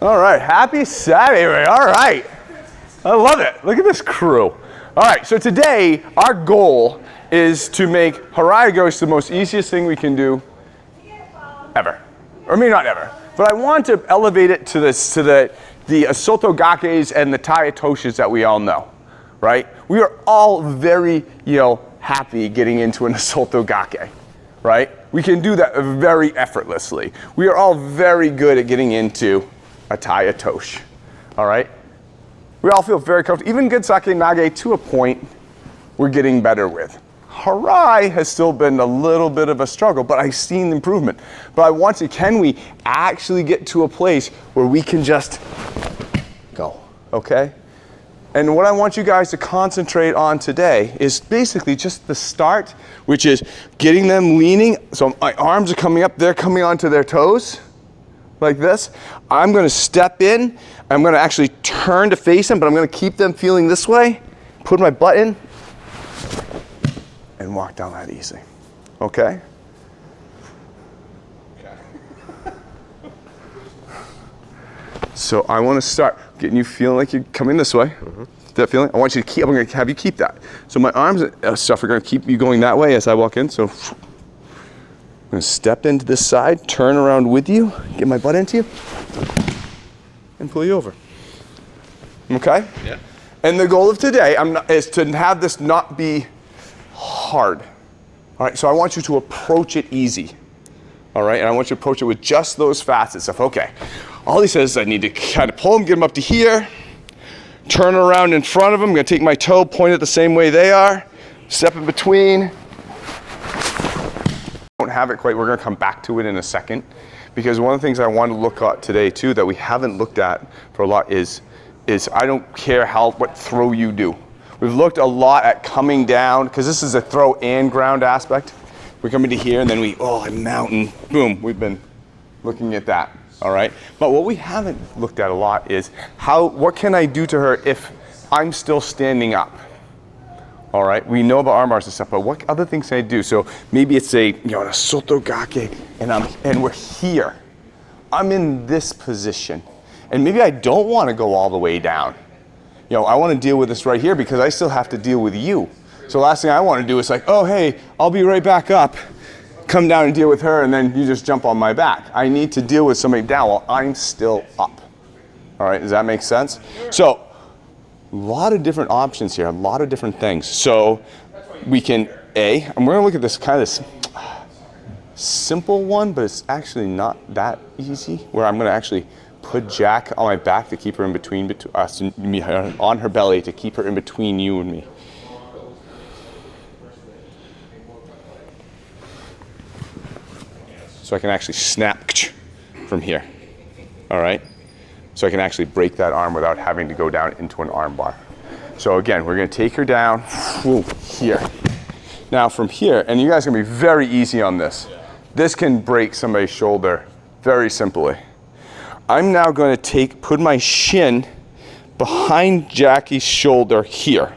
All right, happy Saturday. All right. I love it. Look at this crew. All right, so today our goal is to make Harai Goshi the most easiest thing we can do ever. Or maybe not ever, but I want to elevate it to the Soto Gakes and the Tai Toshis that we all know, right? We are all very, happy getting into an Soto Gake, right? We can do that very effortlessly. We are all very good at getting into a Tai Tosh, all right? We all feel very comfortable. Even good sake nage to a point we're getting better with. Harai has still been a little bit of a struggle, but I've seen improvement. But I want to, can we actually get to a place where we can just go, okay? And what I want you guys to concentrate on today is basically just the start, which is getting them leaning. So my arms are coming up, they're coming onto their toes, like this. I'm gonna step in, I'm gonna actually turn to face them, but I'm gonna keep them feeling this way, put my butt in, and walk down that easy, okay? So I wanna start getting you feeling like you're coming this way. That feeling? I want you to keep, I'm gonna have you keep that. So my arms and stuff are gonna keep you going that way as I walk in, so I'm gonna step into this side, turn around with you, get my butt into you, and pull you over. Okay? Yeah. And the goal of today is to have this not be hard. All right, so I want you to approach it easy. All right, and I want you to approach it with just those facets of, okay, all he says is I need to kind of pull him, get him up to here, turn around in front of him, I'm gonna take my toe, point it the same way they are, step in between. Don't have it quite, we're gonna come back to it in a second, because one of the things I want to look at today too that we haven't looked at for a lot is I don't care what throw you do. We've looked a lot at coming down, because this is a throw and ground aspect. We're coming to here and then I'm mountain, boom, we've been looking at that, all right? But what we haven't looked at a lot is what can I do to her if I'm still standing up? All right, we know about arm bars and stuff, but what other things can I do? So maybe it's a Soto Gake, and we're here. I'm in this position, and maybe I don't want to go all the way down. I want to deal with this right here because I still have to deal with you. So last thing I want to do is like, oh hey, I'll be right back up, come down and deal with her, and then you just jump on my back. I need to deal with somebody down while I'm still up. All right, does that make sense? So. A lot of different options here, a lot of different things. So we can, and we're gonna look at this kind of simple one, but it's actually not that easy, where I'm gonna actually put Jack on my back to keep her in between us and me, on her belly to keep her in between you and me. So I can actually snap from here, all right? So I can actually break that arm without having to go down into an arm bar. So again, we're gonna take her down, here. Now from here, and you guys are gonna be very easy on this. This can break somebody's shoulder very simply. I'm now gonna put my shin behind Jackie's shoulder here.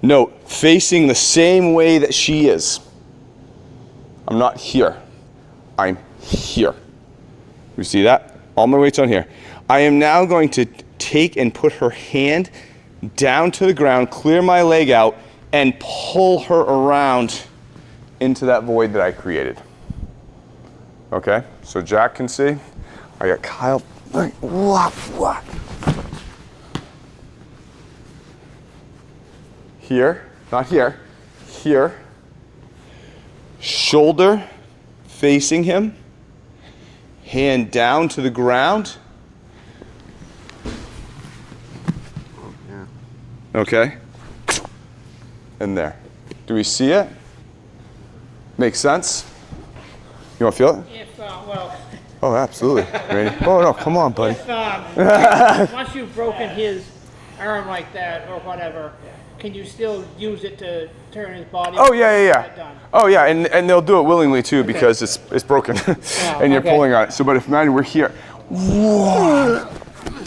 Note, facing the same way that she is. I'm not here, I'm here. You see that? All my weight's on here. I am now going to take and put her hand down to the ground, clear my leg out, and pull her around into that void that I created. Okay, so Jack can see. I got Kyle, what? Here, not here, here. Shoulder facing him, hand down to the ground. Okay, and there. Do we see it? Makes sense? You want to feel it? If, well. Oh, absolutely. Ready? Oh, no, come on, buddy. If, once you've broken his arm like that or whatever, can you still use it to turn his body? Oh, yeah. Oh, yeah, and they'll do it willingly, too, because it's broken, and you're pulling on it. So, but if imagine we're here.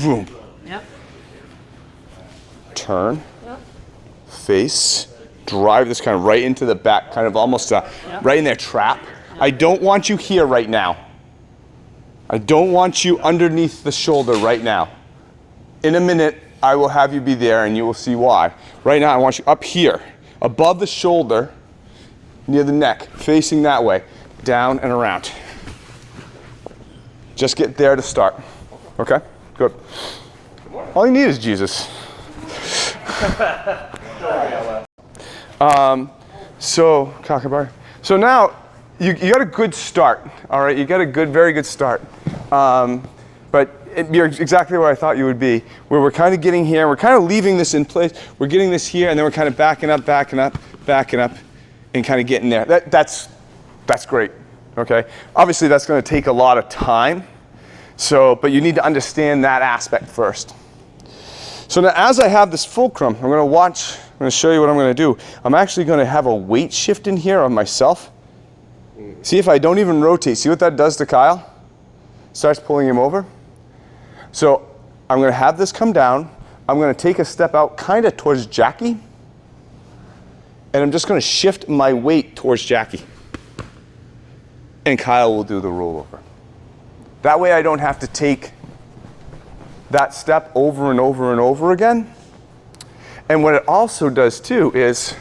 Boom. Yep. Turn, face, drive this kind of right into the back, kind of almost right in their trap. I don't want you here right now. I don't want you underneath the shoulder right now. In a minute, I will have you be there and you will see why. Right now, I want you up here, above the shoulder, near the neck, facing that way, down and around. Just get there to start. Okay? Good. All you need is Jesus. So, Kakabar. So now, you got a good start, all right? You got a very good start. But you're exactly where I thought you would be, where we're kind of getting here, we're kind of leaving this in place, we're getting this here, and then we're kind of backing up, and kind of getting there. That's great, okay? Obviously, that's going to take a lot of time, but you need to understand that aspect first. So now as I have this fulcrum, I'm going to show you what I'm going to do. I'm actually going to have a weight shift in here on myself. See if I don't even rotate. See what that does to Kyle? Starts pulling him over. So I'm going to have this come down. I'm going to take a step out kind of towards Jackie. And I'm just going to shift my weight towards Jackie. And Kyle will do the rollover. That way I don't have to take that step over and over and over again. And what it also does too is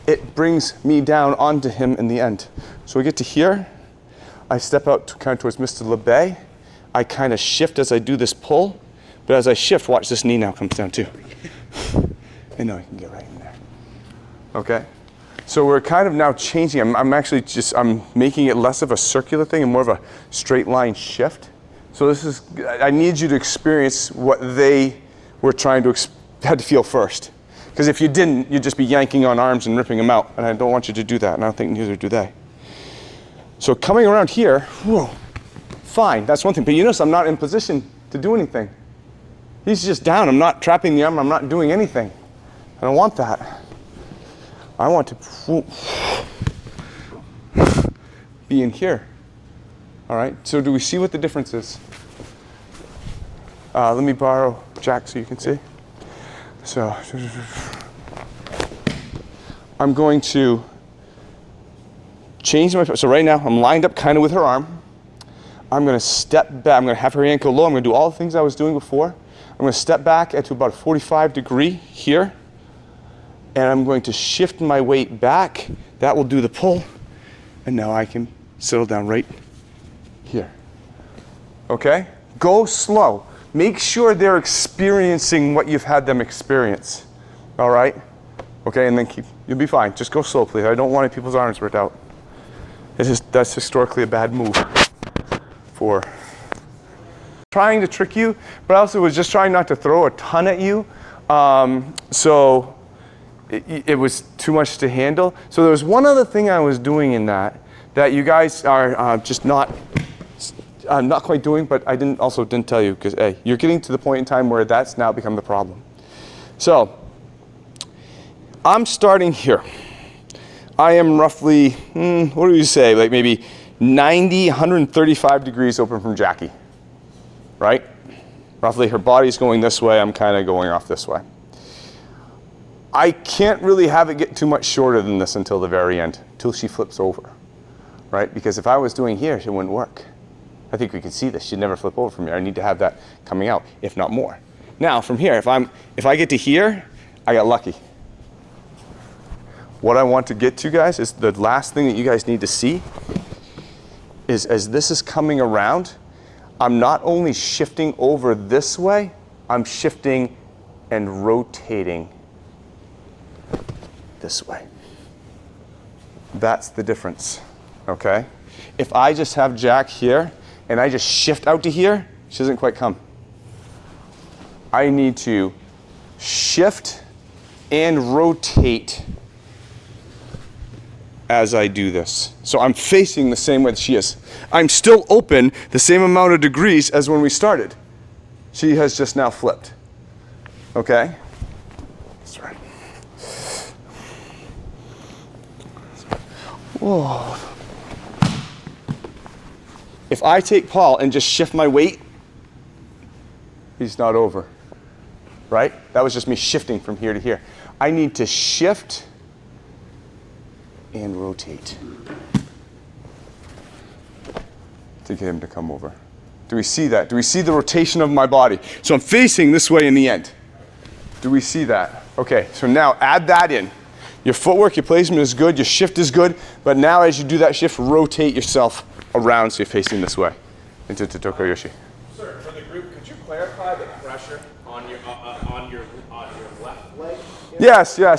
it brings me down onto him in the end. So we get to here. I step out kind of towards Mr. LeBay. I kind of shift as I do this pull. But as I shift, watch this knee now comes down too. And now I can get right in there. Okay? So we're kind of now changing. I'm making it less of a circular thing and more of a straight line shift. So I need you to experience what they were trying to had to feel first. Because if you didn't, you'd just be yanking on arms and ripping them out. And I don't want you to do that, and I don't think neither do they. So coming around here, whoa, fine, that's one thing. But you notice I'm not in position to do anything. He's just down. I'm not trapping the arm. I'm not doing anything. I don't want that. I want to be in here. All right, so do we see what the difference is? Let me borrow Jack so you can see. So I'm going to change so right now I'm lined up kind of with her arm. I'm going to step back. I'm going to have her ankle low. I'm going to do all the things I was doing before. I'm going to step back to about a 45 degree here. And I'm going to shift my weight back. That will do the pull. And now I can settle down right here. Okay? Go slow. Make sure they're experiencing what you've had them experience. All right? Okay, and then you'll be fine. Just go slow, please. I don't want people's arms ripped out. That's historically a bad move for trying to trick you, but I also was just trying not to throw a ton at you. So it was too much to handle. So there was one other thing I was doing in that you guys are just not quite doing, but I didn't tell you because hey, you're getting to the point in time where that's now become the problem. So I'm starting here. I am roughly, what do you say, like maybe 90, 135 degrees open from Jackie, right? Roughly her body's going this way, I'm kind of going off this way. I can't really have it get too much shorter than this until the very end, until she flips over, right? Because if I was doing here, it wouldn't work. I think we can see this. She'd never flip over from here. I need to have that coming out, if not more. Now, from here, if I get to here, I got lucky. What I want to get to, guys, is the last thing that you guys need to see is as this is coming around, I'm not only shifting over this way, I'm shifting and rotating this way. That's the difference, okay? If I just have Jack here and I just shift out to here, she doesn't quite come. I need to shift and rotate as I do this. So I'm facing the same way that she is. I'm still open the same amount of degrees as when we started. She has just now flipped. Okay? That's right. Whoa. If I take Paul and just shift my weight, he's not over. Right? That was just me shifting from here to here. I need to shift and rotate. to get him to come over. Do we see that? Do we see the rotation of my body? So I'm facing this way in the end. Do we see that? Okay, so now add that in. Your footwork, your placement is good, your shift is good, but now as you do that shift, rotate yourself around so you're facing this way into Toko Yoshi. Sir, for the group, could you clarify the pressure on your left leg? Yes. Yeah,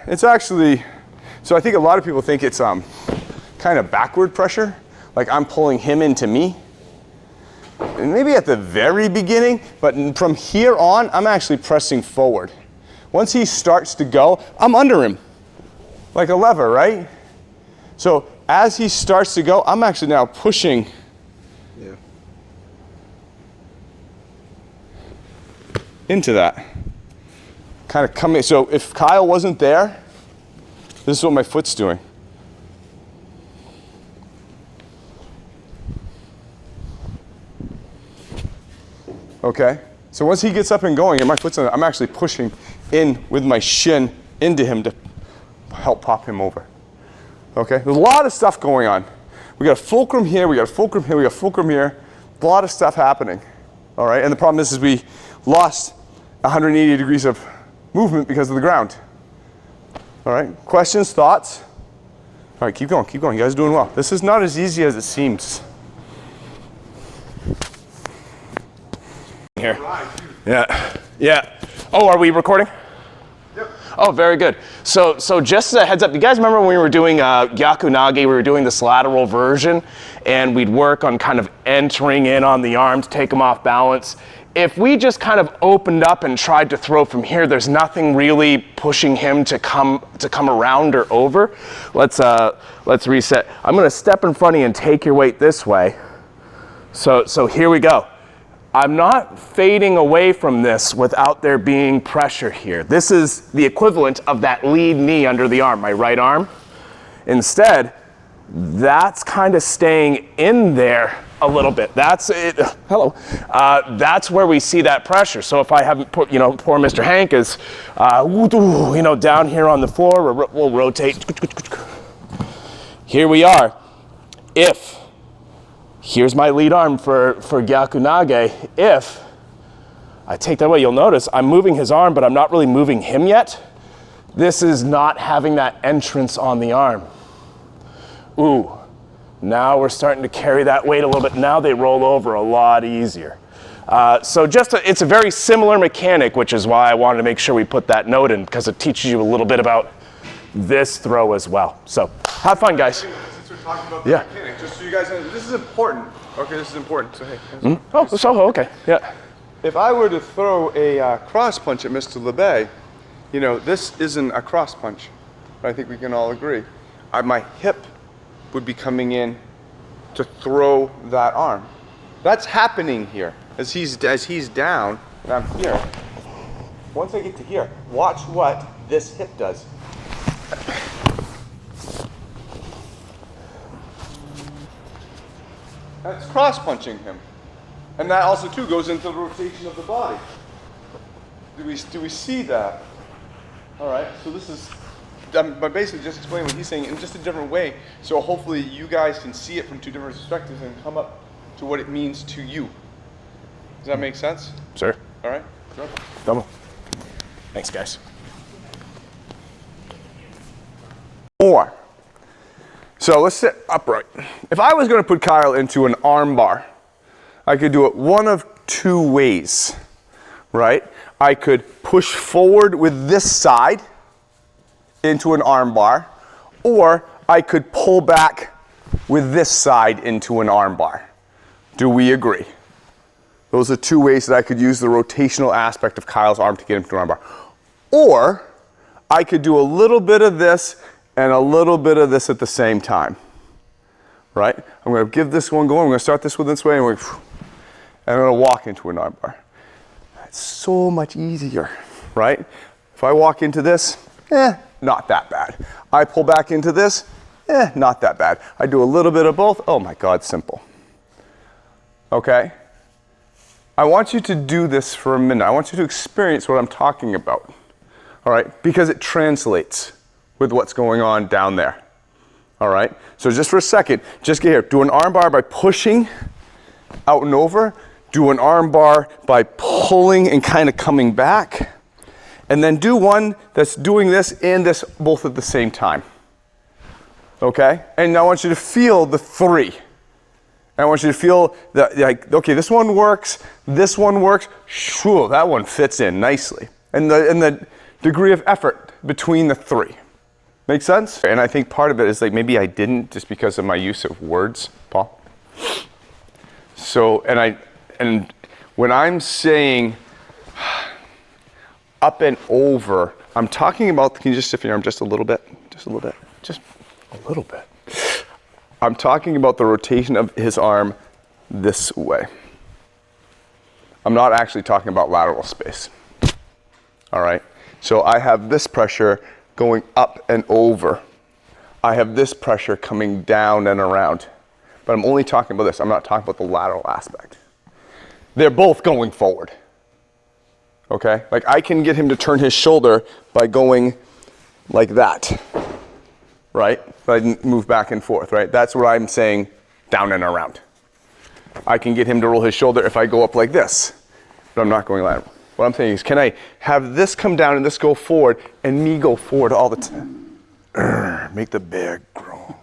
it's actually, so I think a lot of people think it's kind of backward pressure, like I'm pulling him into me. And maybe at the very beginning, but from here on, I'm actually pressing forward. Once he starts to go, I'm under him, like a lever, right? So as he starts to go, I'm actually now pushing. Yeah. Into that. Kind of coming, so if Kyle wasn't there, this is what my foot's doing. Okay, so once he gets up and going and my foot's on it, I'm actually pushing in with my shin into him to help pop him over. Okay, there's a lot of stuff going on. We got a fulcrum here, we got a fulcrum here, we got a fulcrum here. A lot of stuff happening. All right, and the problem is we lost 180 degrees of movement because of the ground. All right, questions, thoughts? All right, keep going, you guys are doing well. This is not as easy as it seems. Here. Yeah. Oh, are we recording? Yep. Oh, very good. So just as a heads up, you guys remember when we were doing Gyaku Nage, we were doing this lateral version, and we'd work on kind of entering in on the arm to take them off balance. If we just kind of opened up and tried to throw from here, there's nothing really pushing him to come around or over. Let's reset. I'm gonna step in front of you and take your weight this way. So here we go. I'm not fading away from this without there being pressure here. This is the equivalent of that lead knee under the arm, my right arm. Instead, that's kind of staying in there a little bit. That's it. Hello. That's where we see that pressure. So if I haven't put, poor Mr. Hank is, down here on the floor, we'll rotate. Here we are. Here's my lead arm for Gyaku Nage. If I take that away, you'll notice I'm moving his arm, but I'm not really moving him yet. This is not having that entrance on the arm. Ooh, now we're starting to carry that weight a little bit. Now they roll over a lot easier. It's a very similar mechanic, which is why I wanted to make sure we put that note in, because it teaches you a little bit about this throw as well. So have fun, guys. Talking about the mechanic, just so you guys know, this is important. Okay, this is important. So hey. Okay, yeah. If I were to throw a cross punch at Mr. LeBay, this isn't a cross punch. I think we can all agree. My hip would be coming in to throw that arm. That's happening here. As he's down, and I'm here. Once I get to here, watch what this hip does. That's cross-punching him. And that also, too, goes into the rotation of the body. Do we see that? All right, so this is, I'm basically just explaining what he's saying in just a different way, so hopefully you guys can see it from two different perspectives and come up to what it means to you. Does that make sense? Sure. All right? Double. Thanks, guys. More. So let's sit upright. If I was going to put Kyle into an arm bar, I could do it one of two ways, right? I could push forward with this side into an arm bar, or I could pull back with this side into an arm bar. Do we agree? Those are two ways that I could use the rotational aspect of Kyle's arm to get him to an arm bar. Or I could do a little bit of this and a little bit of this at the same time, right? I'm going to give this one going. I'm going to start this one this way, and I'm going to walk into an arm bar. It's so much easier, right? If I walk into this, not that bad. I pull back into this, not that bad. I do a little bit of both. Oh my God, simple. Okay? I want you to do this for a minute. I want you to experience what I'm talking about, all right? Because it translates with what's going on down there, All right, so just for a second, just get here. Do an arm bar by pushing out and over. Do an arm bar by pulling and kind of coming back. And then do one that's doing this and this both at the same time. Okay? And now I want you to feel the 3. I want you to feel that, like, okay, this one works, shoo, that one fits in nicely. And the degree of effort between the 3. Make sense? And I think part of it is like maybe I didn't just because of my use of words, Paul. So, and when I'm saying up and over, I'm talking about, can you just shift your arm just a little bit? Just a little bit. Just a little bit. I'm talking about the rotation of his arm this way. I'm not actually talking about lateral space. All right? So I have this pressure going up and over. I have this pressure coming down and around. But I'm only talking about this. I'm not talking about the lateral aspect. They're both going forward. Okay? Like I can get him to turn his shoulder by going like that. Right? But I didn't move back and forth, right? That's what I'm saying, down and around. I can get him to roll his shoulder if I go up like this, but I'm not going lateral. What I'm saying is, can I have this come down and this go forward, and me go forward all the time? Make the bear grow.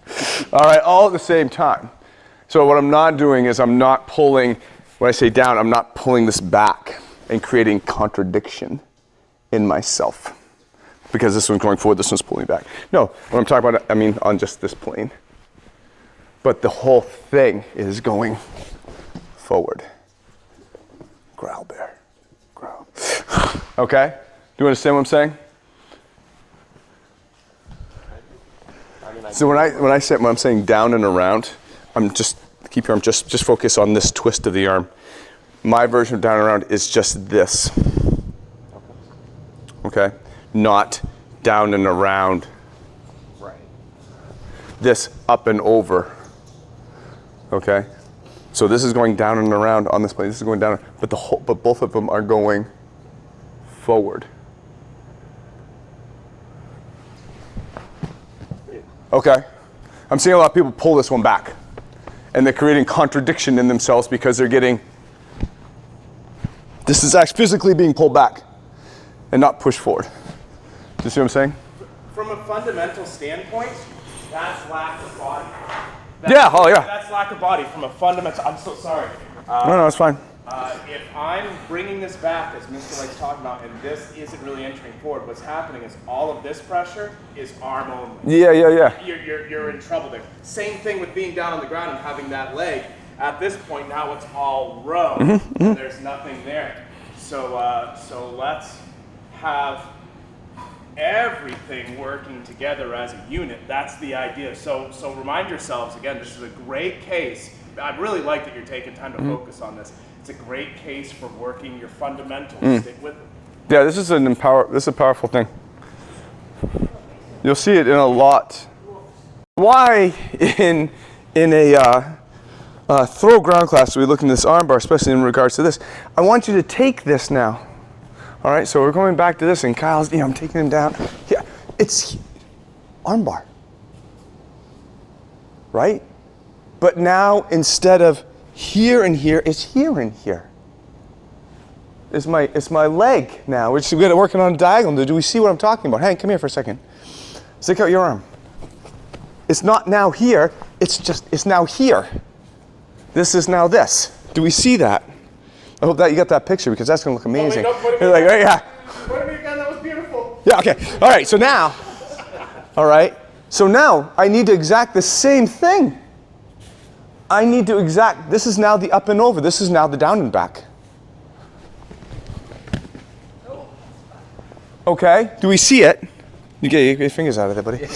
All right, all at the same time. So what I'm not doing is I'm not pulling, when I say down, I'm not pulling this back and creating contradiction in myself. Because this one's going forward, this one's pulling back. No, what I'm talking about, I mean on just this plane. But the whole thing is going forward. Growl, bear. Growl. Okay? Do you understand what I'm saying? So when I'm saying down and around, I'm just, keep your arm, just focus on this twist of the arm. My version of down and around is just this. Okay? Not down and around. Right. This up and over. Okay? So this is going down and around on this plane. This is going down, but both of them are going forward. Okay? I'm seeing a lot of people pull this one back. And they're creating contradiction in themselves because they're getting, this is actually physically being pulled back and not pushed forward. Do you see what I'm saying? From a fundamental standpoint, that's lack of body. That's lack of body from a fundamental, I'm so sorry. No, it's fine. If I'm bringing this back, as Mr. Lake's talking about, and this isn't really entering forward, what's happening is all of this pressure is arm only. Yeah. You're in trouble there. Same thing with being down on the ground and having that leg. At this point, now it's all row. And there's nothing there. So let's have everything working together as a unit. That's the idea. So remind yourselves, again, this is a great case. I really like that you're taking time to focus on this. It's a great case for working your fundamentals. Stick with it. Yeah, this is a powerful thing. You'll see it in a lot. Why in a throw ground class we look in this arm bar, especially in regards to this? I want you to take this now. All right, so we're going back to this, and Kyle's, I'm taking him down. Yeah, it's arm bar, right? But now instead of here and here, it's here and here. It's my leg now. We're working on a diagonal. Do we see what I'm talking about? Hank, come here for a second. Stick out your arm. It's not now here. It's now here. This is now this. Do we see that? I hope that you got that picture because that's going to look amazing. You're like, oh, yeah. Put me again, that was beautiful. Yeah, okay. All right, so now, I need to exact the same thing. This is now the up and over. This is now the down and back. Okay, do we see it? You get your fingers out of there, buddy.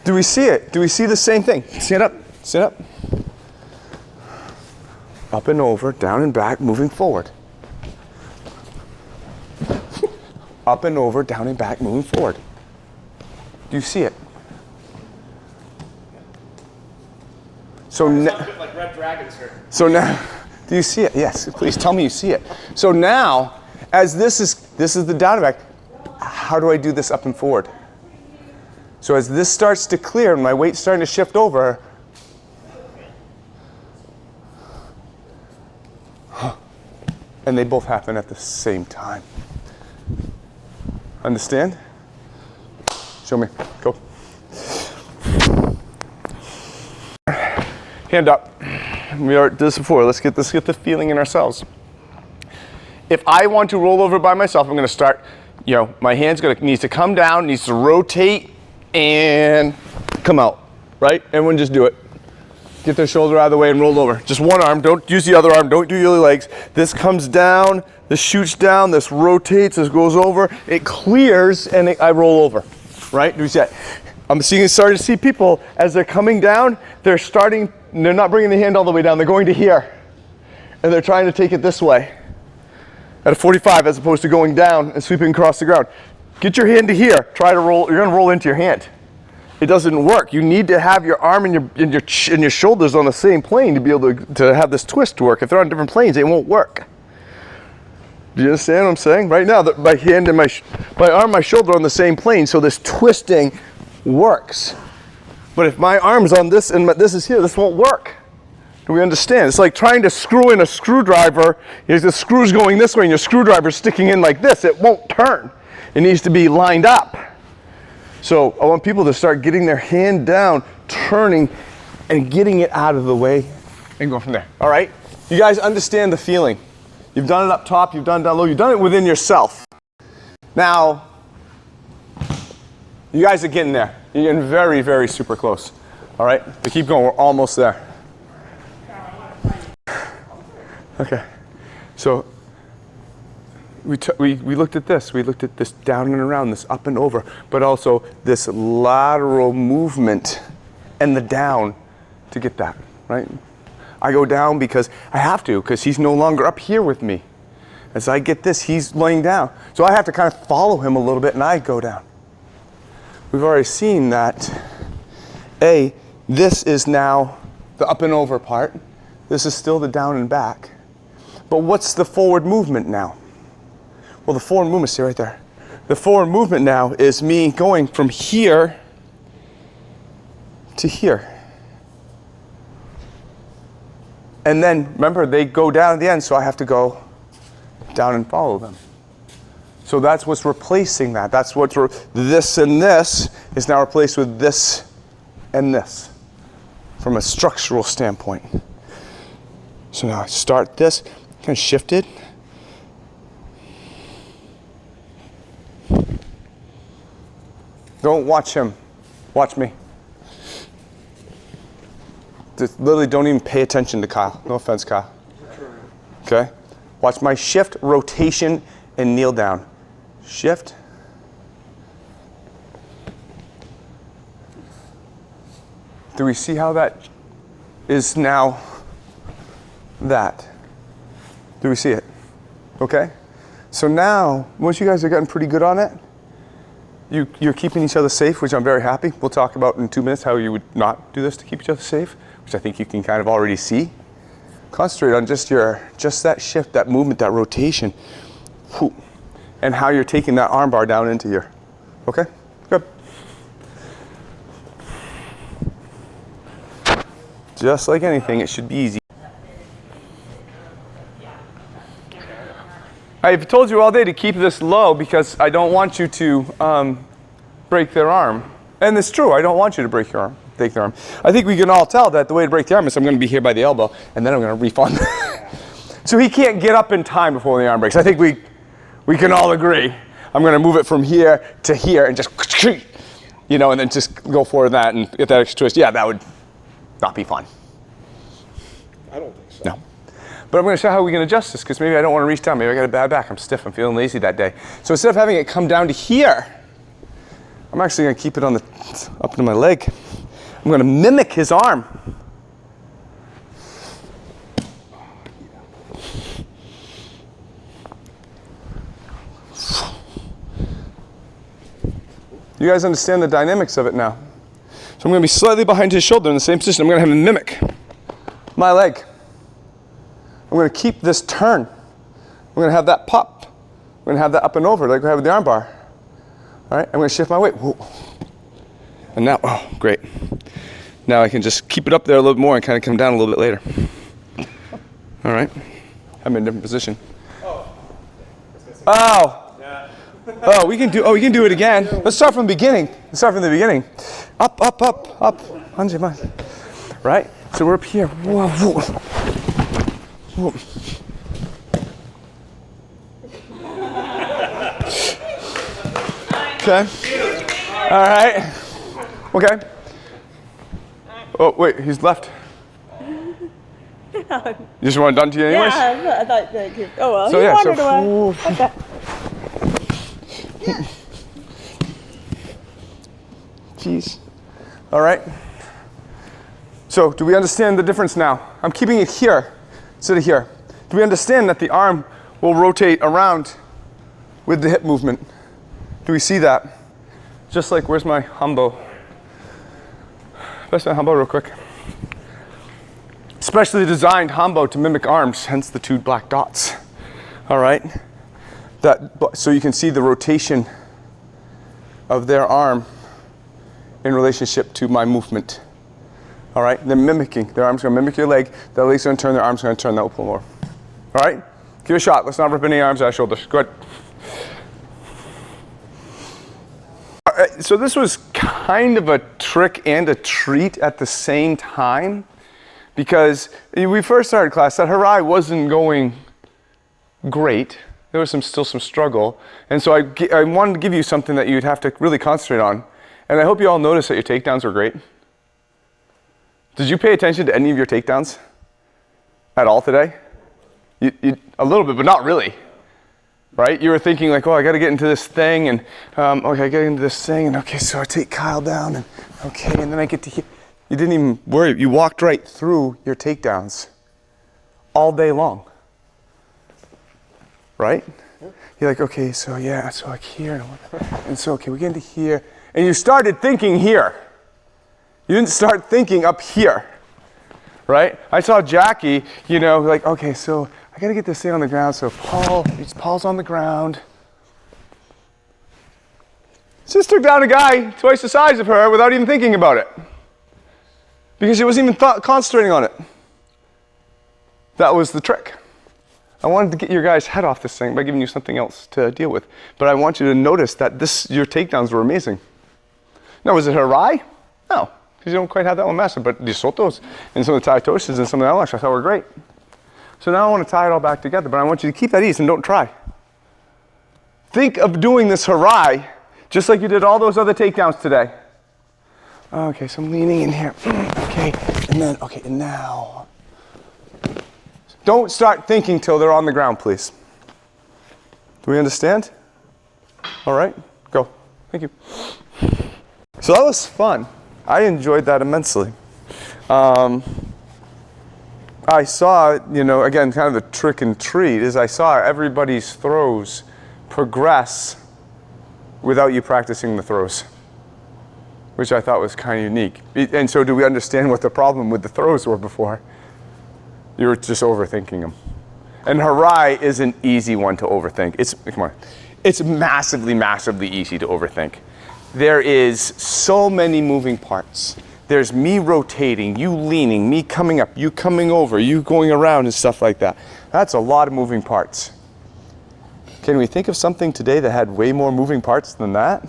Do we see it? Do we see the same thing? Stand up, stand up. Up and over, down and back, moving forward. Up and over, down and back, moving forward. Do you see it? So Sounds a bit like Red Dragons here. So now, do you see it? Yes, please tell me you see it. So now, as this is the down and back, how do I do this up and forward? So as this starts to clear and my weight's starting to shift over, and they both happen at the same time. Understand? Show me. Go. Hand up. We already did this before. Let's get the feeling in ourselves. If I want to roll over by myself, I'm going to start, my hand's needs to come down, needs to rotate, and come out, right? Everyone just do it. Get their shoulder out of the way and roll over. Just one arm, don't use the other arm, don't do your legs. This comes down, this shoots down, this rotates, this goes over, it clears, and I roll over, right? Do you see that? I'm starting to see people, as they're coming down, they're not bringing the hand all the way down, they're going to here. And they're trying to take it this way at a 45 as opposed to going down and sweeping across the ground. Get your hand to here, try to roll, you're gonna roll into your hand. It doesn't work. You need to have your arm and your shoulders on the same plane to be able to have this twist work. If they're on different planes, it won't work. Do you understand what I'm saying? Right now, my hand and my arm, my shoulder are on the same plane, so this twisting works. But if my arm's on this and this is here, this won't work. Do we understand? It's like trying to screw in a screwdriver. The screw's going this way and your screwdriver's sticking in like this. It won't turn. It needs to be lined up. So I want people to start getting their hand down, turning, and getting it out of the way, and go from there. All right? You guys understand the feeling. You've done it up top, you've done it down low, you've done it within yourself. Now, you guys are getting there. You're getting very, very super close. All right? But keep going, we're almost there. Okay. So, we looked at this. We looked at this down and around, this up and over, but also this lateral movement and the down to get that, right? I go down because I have to, because he's no longer up here with me. As I get this, he's laying down. So I have to kind of follow him a little bit and I go down. We've already seen that, this is now the up and over part. This is still the down and back. But what's the forward movement now? Well, the forward movement, see right there. The forward movement now is me going from here to here. And then, remember, they go down at the end, so I have to go down and follow them. So that's what's replacing that. That's what's, this and this is now replaced with this and this from a structural standpoint. So now I start this, kind of shift it. Don't watch him, watch me. Just literally don't even pay attention to Kyle. No offense, Kyle. Okay? Watch my shift, rotation, and kneel down. Shift. Do we see how that is now that? Do we see it? Okay? So now, once you guys are getting pretty good on it, you're keeping each other safe, which I'm very happy. We'll talk about in 2 minutes how you would not do this to keep each other safe, which I think you can kind of already see. Concentrate on just that shift, that movement, that rotation, and how you're taking that arm bar down into here. Okay? Good. Just like anything, it should be easy. I've told you all day to keep this low because I don't want you to break their arm. And it's true, I don't want you to break their arm. I think we can all tell that the way to break the arm is I'm going to be here by the elbow, and then I'm going to refund. So he can't get up in time before the arm breaks. I think we can all agree. I'm going to move it from here to here and just, and then just go for that and get that extra twist. Yeah, that would not be fun. I don't think so. No. But I'm going to show how we can adjust this, because maybe I don't want to reach down. Maybe I got a bad back. I'm stiff. I'm feeling lazy that day. So instead of having it come down to here, I'm actually going to keep it on up to my leg. I'm going to mimic his arm. You guys understand the dynamics of it now. So I'm going to be slightly behind his shoulder in the same position. I'm going to have him mimic my leg. I'm going to keep this turn. I'm going to have that pop. I'm going to have that up and over like we have with the arm bar. All right, I'm going to shift my weight. Whoa. And now, oh, great. Now I can just keep it up there a little bit more and kind of come down a little bit later. All right. I'm in a different position. Oh. Oh, we can do it again. Let's start from the beginning. Up, up, up, up. Right? So we're up here. Whoa, whoa. Whoa. Okay. All right. Okay. Oh, wait, he's left. You just want it done to you anyways? Yeah, I thought that could. Oh well, So, he yeah, wandered so, away. Okay. Jeez. All right. So, do we understand the difference now? I'm keeping it here instead of here. Do we understand that the arm will rotate around with the hip movement? Do we see that? Just like, where's my humbo? Press my humbo real quick. Specially designed humbo to mimic arms, hence the 2 black dots. All right. So you can see the rotation of their arm in relationship to my movement. All right, they're mimicking. Their arm's gonna mimic your leg, their leg's gonna turn, their arm's gonna turn, that will pull more. All right, give it a shot. Let's not rip any arms out of shoulders. Go ahead. All right, so this was kind of a trick and a treat at the same time, because we first started class, that Harai wasn't going great. There was still some struggle. And so I wanted to give you something that you'd have to really concentrate on. And I hope you all noticed that your takedowns were great. Did you pay attention to any of your takedowns at all today? A little bit, but not really, right? You were thinking like, oh, I got to get into this thing, and okay, I get into this thing, and okay, so I take Kyle down, and okay, and then I get to here. You didn't even worry. You walked right through your takedowns all day long, right? You're like, okay, so yeah, so like here, and so okay, we get into here, and you started thinking here. You didn't start thinking up here, right? I saw Jackie, like, okay, so I gotta get this thing on the ground. So Paul's on the ground. Just took down a guy twice the size of her without even thinking about it, because she wasn't even concentrating on it. That was the trick. I wanted to get your guys' head off this thing by giving you something else to deal with. But I want you to notice that your takedowns were amazing. Now, was it Harai? No, because you don't quite have that one mastered. But the sotos and some of the tai toshes and some of the unlocks I thought were great. So now I want to tie it all back together, but I want you to keep that ease and don't try. Think of doing this Harai just like you did all those other takedowns today. Okay, so I'm leaning in here. Okay, and then, okay, and now. Don't start thinking till they're on the ground, please. Do we understand? All right, go. Thank you. So that was fun. I enjoyed that immensely. I saw, again, kind of the trick and treat is I saw everybody's throws progress without you practicing the throws, which I thought was kind of unique. And so do we understand what the problem with the throws were before? You were just overthinking them. And Harai is an easy one to overthink. It's massively, massively easy to overthink. There is so many moving parts. There's me rotating, you leaning, me coming up, you coming over, you going around and stuff like that. That's a lot of moving parts. Can we think of something today that had way more moving parts than that?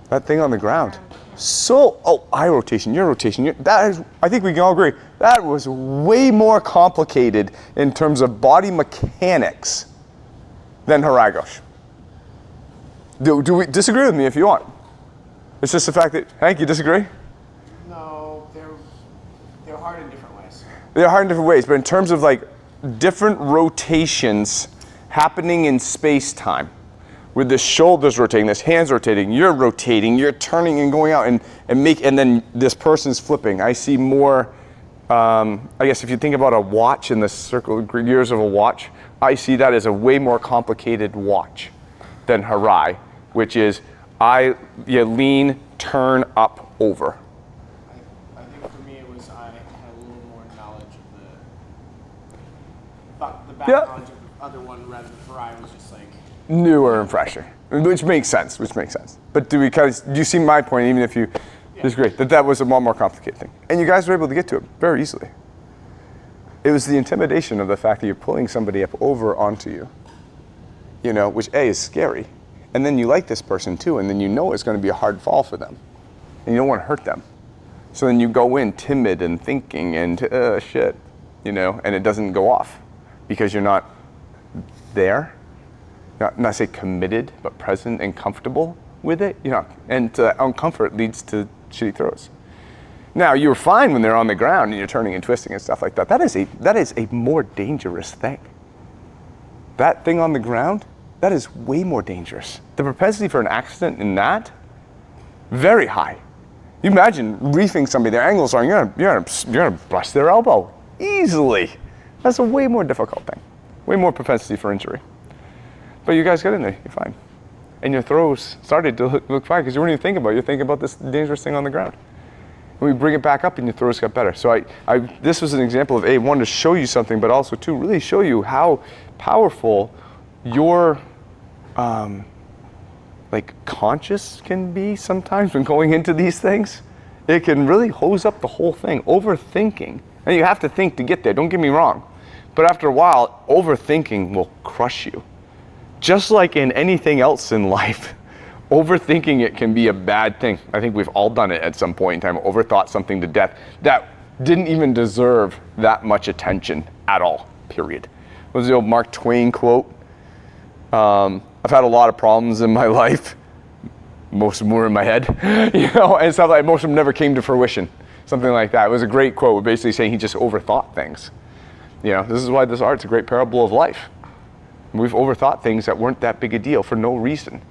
That thing on the ground. Eye rotation, your rotation. I think we can all agree, that was way more complicated in terms of body mechanics than Harai Goshi. Do we disagree with me if you want? It's just the fact that, Hank, you disagree? No, they're hard in different ways. They're hard in different ways, but in terms of like different rotations happening in space-time, with the shoulders rotating, this hands rotating, you're turning and going out and then this person's flipping. I see more, I guess if you think about a watch in the circle gears of a watch, I see that as a way more complicated watch than Harai, which is you lean, turn, up, over. I think for me it was I had a little more knowledge of the back knowledge of the other one rather than Harai was just like Newer and fresher. Which makes sense, But do you see my point, even if you disagree, that was a more complicated thing. And you guys were able to get to it very easily. It was the intimidation of the fact that you're pulling somebody up over onto you, which A, is scary. And then you like this person too, and then you know it's going to be a hard fall for them. And you don't want to hurt them. So then you go in timid and thinking and shit, and it doesn't go off because you're not there. Not say committed, but present and comfortable with it. And uncomfort leads to shitty throws. Now, you're fine when they're on the ground and you're turning and twisting and stuff like that. That is a more dangerous thing. That thing on the ground, that is way more dangerous. The propensity for an accident in that, very high. You imagine reefing somebody, their angles are, you're gonna bust their elbow easily. That's a way more difficult thing. Way more propensity for injury. But you guys got in there, you're fine. And your throws started to look fine because you weren't even thinking about it. You're thinking about this dangerous thing on the ground. And we bring it back up and your throws got better. So this was an example of one, to show you something, but also two, really show you how powerful your conscious can be sometimes when going into these things. It can really hose up the whole thing. Overthinking, and you have to think to get there, don't get me wrong. But after a while, overthinking will crush you. Just like in anything else in life, overthinking it can be a bad thing. I think we've all done it at some point in time, overthought something to death that didn't even deserve that much attention at all, period. What was the old Mark Twain quote? I've had a lot of problems in my life. Most of them were in my head, and stuff like most of them never came to fruition. Something like that. It was a great quote, basically saying he just overthought things. This is why this art's a great parable of life. We've overthought things that weren't that big a deal for no reason.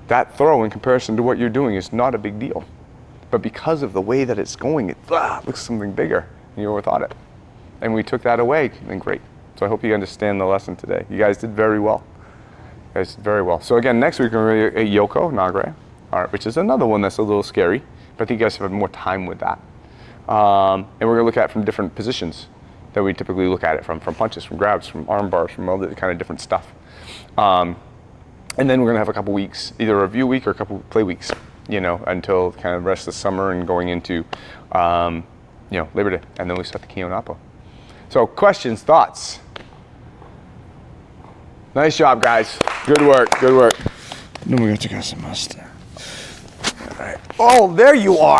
That throw in comparison to what you're doing is not a big deal. But because of the way that it's going, it looks something bigger, and you overthought it. And we took that away, and great. So I hope you understand the lesson today. You guys did very well. So again, next week we're going to Yoko Nagare, which is another one that's a little scary, but I think you guys have more time with that. And we're going to look at it from different positions that we typically look at it from punches, from grabs, from arm bars, from all the kind of different stuff. And then we're going to have a couple weeks, either a review week or a couple play weeks, until kind of the rest of the summer and going into, Labor Day. And then we start the Kyo Napo. So questions, thoughts? Nice job, guys. Good work. No, we got to get some mustard. All right. Oh, there you are.